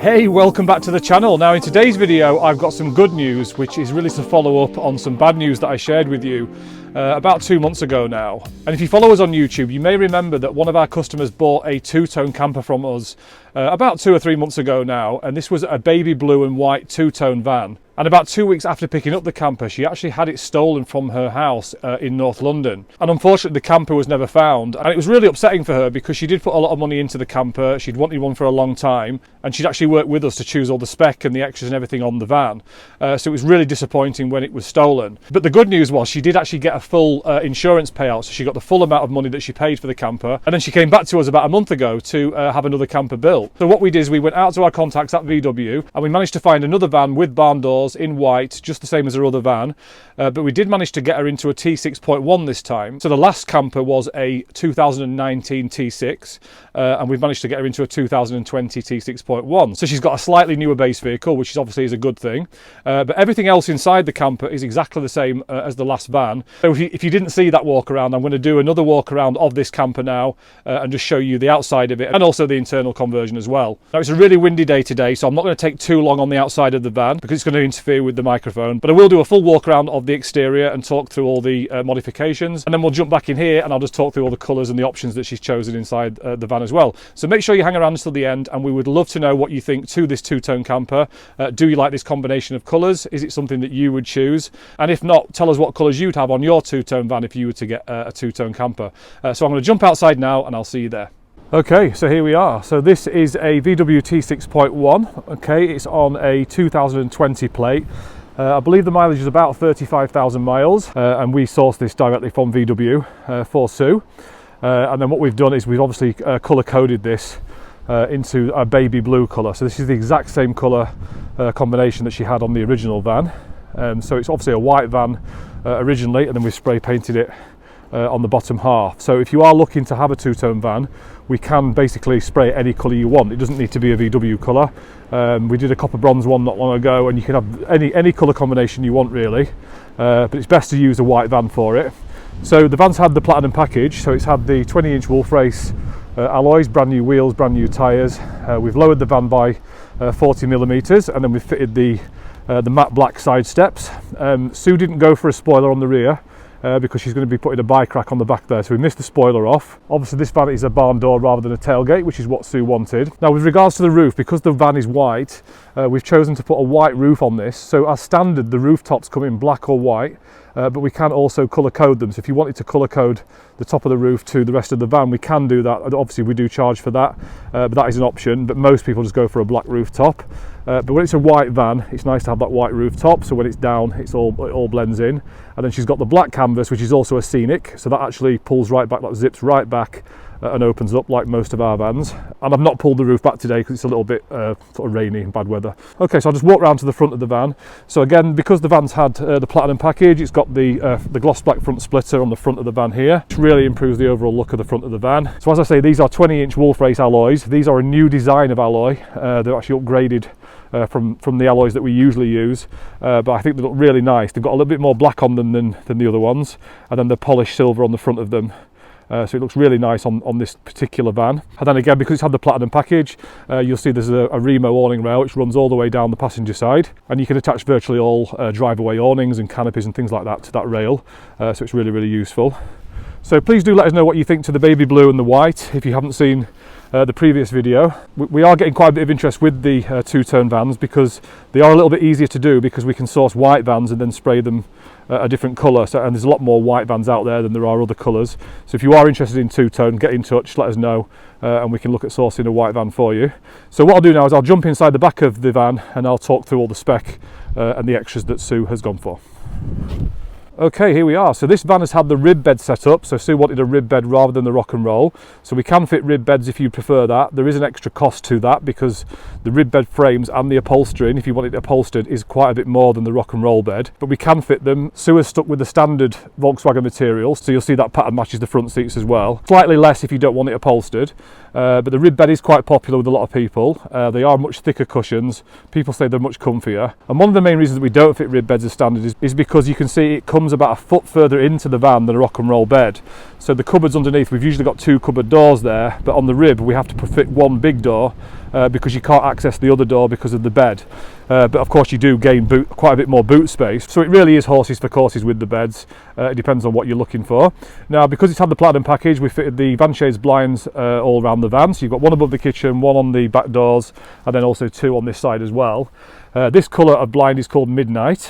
Hey, welcome back to the channel. Now in today's video I've got some good news, which is really to follow up on some bad news that I shared with you about 2 months ago now. And if you follow us on YouTube, you may remember that one of our customers bought a two-tone camper from us about 2 or 3 months ago now, and this was a baby blue and white two-tone van. And about 2 weeks after picking up the camper, she actually had it stolen from her house in North London. And unfortunately, the camper was never found. And it was really upsetting for her because she did put a lot of money into the camper. She'd wanted one for a long time. And she'd actually worked with us to choose all the spec and the extras and everything on the van. So it was really disappointing when it was stolen. But the good news was she did actually get a full insurance payout. So she got the full amount of money that she paid for the camper. And then she came back to us about a month ago to have another camper built. So what we did is we went out to our contacts at VW and we managed to find another van with barn doors in white, just the same as her other van, but we did manage to get her into a T6.1 this time. So the last camper was a 2019 T6 and we've managed to get her into a 2020 T6.1. So she's got a slightly newer base vehicle, which is obviously is a good thing, but everything else inside the camper is exactly the same as the last van. So if you didn't see that walk around, I'm going to do another walk around of this camper now and just show you the outside of it and also the internal conversion as well. Now it's a really windy day today, so I'm not going to take too long on the outside of the van because it's going to interfere with the microphone, but I will do a full walk around of the exterior and talk through all the modifications, and then we'll jump back in here and I'll just talk through all the colours and the options that she's chosen inside the van as well. So make sure you hang around until the end, and we would love to know what you think to this two-tone camper. Do you like this combination of colours? Is it something that you would choose? And if not, tell us what colours you'd have on your two-tone van if you were to get a two-tone camper. So I'm going to jump outside now and I'll see you there. Okay, so here we are. So this is a VW T6.1. Okay, it's on a 2020 plate. I believe the mileage is about 35,000 miles, and we sourced this directly from VW for Sue. And then what we've done is we've obviously colour coded this into a baby blue colour. So this is the exact same colour combination that she had on the original van. So it's obviously a white van originally, and then we spray painted it on the bottom half. So if you are looking to have a two-tone van, we can basically spray any colour you want. It doesn't need to be a VW colour. We did a copper bronze one not long ago, and you can have any colour combination you want really, but it's best to use a white van for it. So the van's had the platinum package, so it's had the 20-inch wolf race alloys, brand new wheels, brand new tyres. We've lowered the van by 40 millimetres, and then we've fitted the matte black side steps. Sue didn't go for a spoiler on the rear, because she's going to be putting a bike rack on the back there, so we missed the spoiler off. Obviously this van is a barn door rather than a tailgate, which is what Sue wanted. Now with regards to the roof, because the van is white, we've chosen to put a white roof on this. So as standard, the rooftops come in black or white, but we can also colour code them. So if you wanted to colour code the top of the roof to the rest of the van, we can do that. Obviously we do charge for that, but that is an option, but most people just go for a black rooftop. But when it's a white van, it's nice to have that white rooftop, so when it's down, it all blends in. And then she's got the black canvas, which is also a scenic, so that actually pulls right back, that zips right back and opens up like most of our vans. And I've not pulled the roof back today because it's a little bit sort of rainy and bad weather. Okay, so I'll just walk round to the front of the van. So again, because the van's had the platinum package, it's got the gloss black front splitter on the front of the van here, which really improves the overall look of the front of the van. So as I say, these are 20-inch wolf race alloys. These are a new design of alloy. They're actually upgraded from the alloys that we usually use, but I think they look really nice. They've got a little bit more black on them than the other ones, and then the polished silver on the front of them. So it looks really nice on this particular van. And then again, because it's had the platinum package, you'll see there's a Remo awning rail which runs all the way down the passenger side, and you can attach virtually all drive-away awnings and canopies and things like that to that rail, so it's really, really useful. So please do let us know what you think to the baby blue and the white if you haven't seen the previous video. We are getting quite a bit of interest with the two-tone vans because they are a little bit easier to do, because we can source white vans and then spray them a different colour, and there's a lot more white vans out there than there are other colours. So if you are interested in two-tone, get in touch, let us know, and we can look at sourcing a white van for you. So what I'll do now is I'll jump inside the back of the van and I'll talk through all the spec and the extras that Sue has gone for. Okay, here we are. So this van has had the rib bed set up. So Sue wanted a rib bed rather than the rock and roll. So we can fit rib beds if you prefer that. There is an extra cost to that because the rib bed frames and the upholstering, if you want it upholstered, is quite a bit more than the rock and roll bed. But we can fit them. Sue has stuck with the standard Volkswagen materials. So you'll see that pattern matches the front seats as well. Slightly less if you don't want it upholstered. But the rib bed is quite popular with a lot of people. They are much thicker cushions. People say they're much comfier. And one of the main reasons that we don't fit rib beds as standard is because you can see it comes about a foot further into the van than a rock and roll bed. So the cupboards underneath, we've usually got two cupboard doors there, but on the rib we have to fit one big door because you can't access the other door because of the bed. But of course you do gain quite a bit more boot space, so it really is horses for courses with the beds. It depends on what you're looking for. Now, because it's had the platinum package, we fitted the van shades blinds all around the van, so you've got one above the kitchen, one on the back doors, and then also two on this side as well. This colour of blind is called Midnight,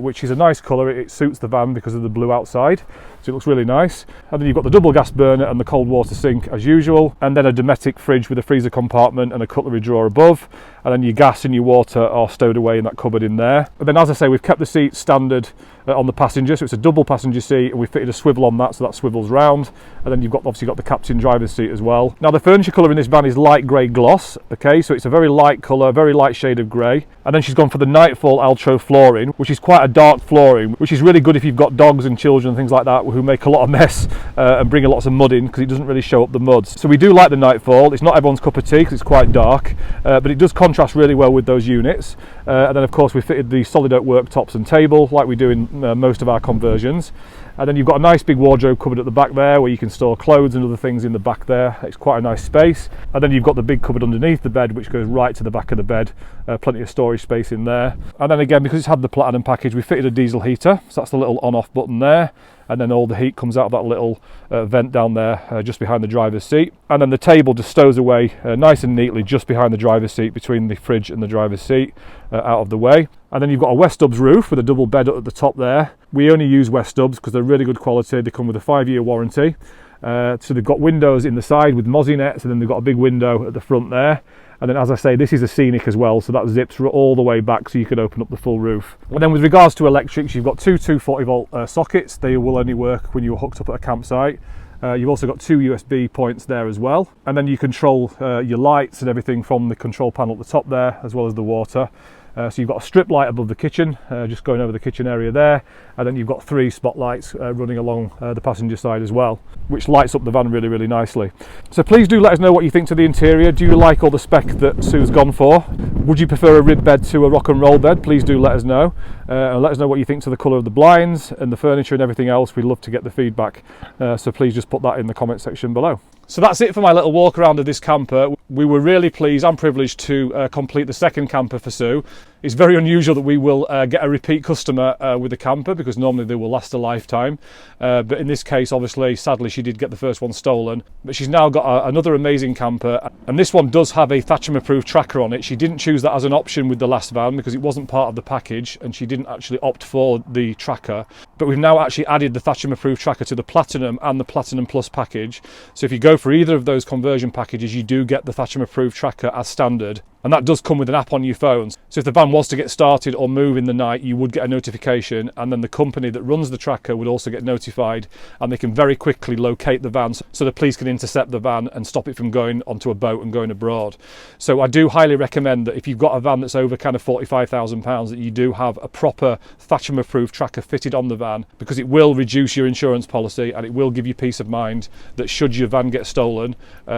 which is a nice colour. It suits the van because of the blue outside, so it looks really nice. And then you've got the double gas burner and the cold water sink as usual, and then a Dometic fridge with a freezer compartment and a cutlery drawer above, and then your gas and your water are stowed away in that cupboard in there. And then, as I say, we've kept the seats standard on the passenger, so it's a double passenger seat, and we fitted a swivel on that, so that swivels round. And then you've obviously got the captain driver's seat as well. Now, the furniture colour in this van is light grey gloss, okay, so it's a very light colour, very light shade of grey. And then she's gone for the Nightfall Altro flooring, which is quite a dark flooring, which is really good if you've got dogs and children and things like that who make a lot of mess and bring lots of mud in, because it doesn't really show up the muds. So we do like the Nightfall. It's not everyone's cup of tea because it's quite dark, but it does contrast really well with those units. And then of course we fitted the solid oak worktops and table like we do in most of our conversions. And then you've got a nice big wardrobe cupboard at the back there where you can store clothes and other things in the back there. It's quite a nice space. And then you've got the big cupboard underneath the bed which goes right to the back of the bed. Plenty of storage space in there. And then again, because it's had the platinum package, we fitted a diesel heater. So that's the little on-off button there. And then all the heat comes out of that little vent down there just behind the driver's seat. And then the table just stows away nice and neatly just behind the driver's seat, between the fridge and the driver's seat, out of the way. And then you've got a West Stubbs roof with a double bed at the top there. We only use West Stubbs because they're really good quality. They come with a 5-year warranty. So they've got windows in the side with mozzie nets, and then they've got a big window at the front there. And then, as I say, this is a scenic as well, so that zips all the way back so you can open up the full roof. And then with regards to electrics, you've got two 240 volt sockets. They will only work when you're hooked up at a campsite. You've also got 2 USB points there as well. And then you control your lights and everything from the control panel at the top there, as well as the water. So you've got a strip light above the kitchen, just going over the kitchen area there, and then you've got 3 spotlights running along the passenger side as well, which lights up the van really, really nicely. So please do let us know what you think to the interior. Do you like all the spec that Sue's gone for? Would you prefer a rib bed to a rock and roll bed? Please do let us know. And let us know what you think to the colour of the blinds and the furniture and everything else. We'd love to get the feedback. So please just put that in the comment section below. So that's it for my little walk around of this camper. We were really pleased and privileged to complete the second camper for Sue. It's very unusual that we will get a repeat customer with a camper, because normally they will last a lifetime. But in this case, obviously, sadly, she did get the first one stolen. But she's now got another amazing camper. And this one does have a Thatcham-approved tracker on it. She didn't choose that as an option with the last van because it wasn't part of the package, and she didn't actually opt for the tracker. But we've now actually added the Thatcham-approved tracker to the Platinum and the Platinum Plus package. So if you go for either of those conversion packages, you do get the Thatcham-approved tracker as standard. And that does come with an app on your phones. So if the van was to get started or move in the night, you would get a notification, and then the company that runs the tracker would also get notified, and they can very quickly locate the van so the police can intercept the van and stop it from going onto a boat and going abroad. So I do highly recommend that if you've got a van that's over kind of £45,000, that you do have a proper Thatcham approved tracker fitted on the van, because it will reduce your insurance policy, and it will give you peace of mind that should your van get stolen,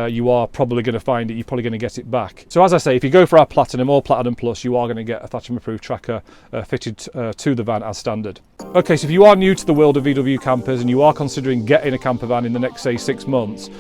you are probably going to find it, you're probably going to get it back. So as I say, if you go for our Platinum or Platinum Plus, you are going to get a Thatcham approved tracker fitted to the van as standard. Okay, so if you are new to the world of VW campers and you are considering getting a camper van in the next, say, 6 months,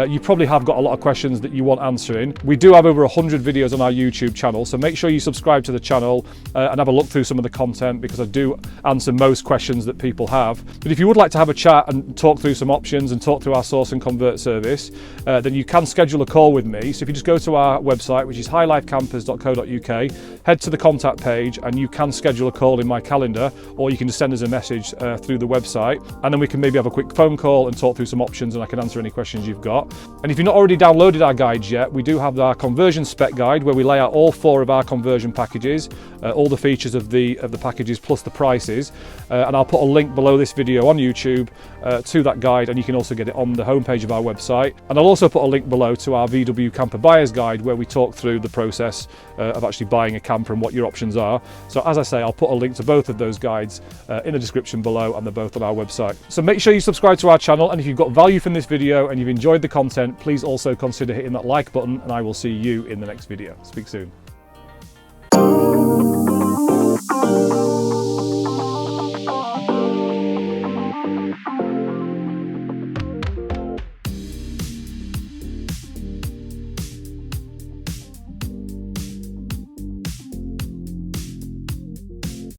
you probably have got a lot of questions that you want answering. We do have over 100 videos on our YouTube channel, so make sure you subscribe to the channel and have a look through some of the content, because I do answer most questions that people have. But if you would like to have a chat and talk through some options and talk through our source and convert service, then you can schedule a call with me. So if you just go to our website, which is highlifecampers.co.uk, head to the contact page, and you can schedule a call in my calendar, or you can just send us a message through the website, and then we can maybe have a quick phone call and talk through some options, and I can answer any questions you've got. And if you've not already downloaded our guides yet, we do have our conversion spec guide where we lay out all 4 of our conversion packages, all the features of the packages plus the prices, and I'll put a link below this video on YouTube to that guide, and you can also get it on the homepage of our website. And I'll also put a link below to our VW camper buyer's guide where we talk through the process of actually buying a camper and what your options are. So as I say, I'll put a link to both of those guides in the description below, and they're both on our website. So make sure you subscribe to our channel, and if you've got value from this video and you've enjoyed the content, please also consider hitting that like button, and I will see you in the next video. Speak soon.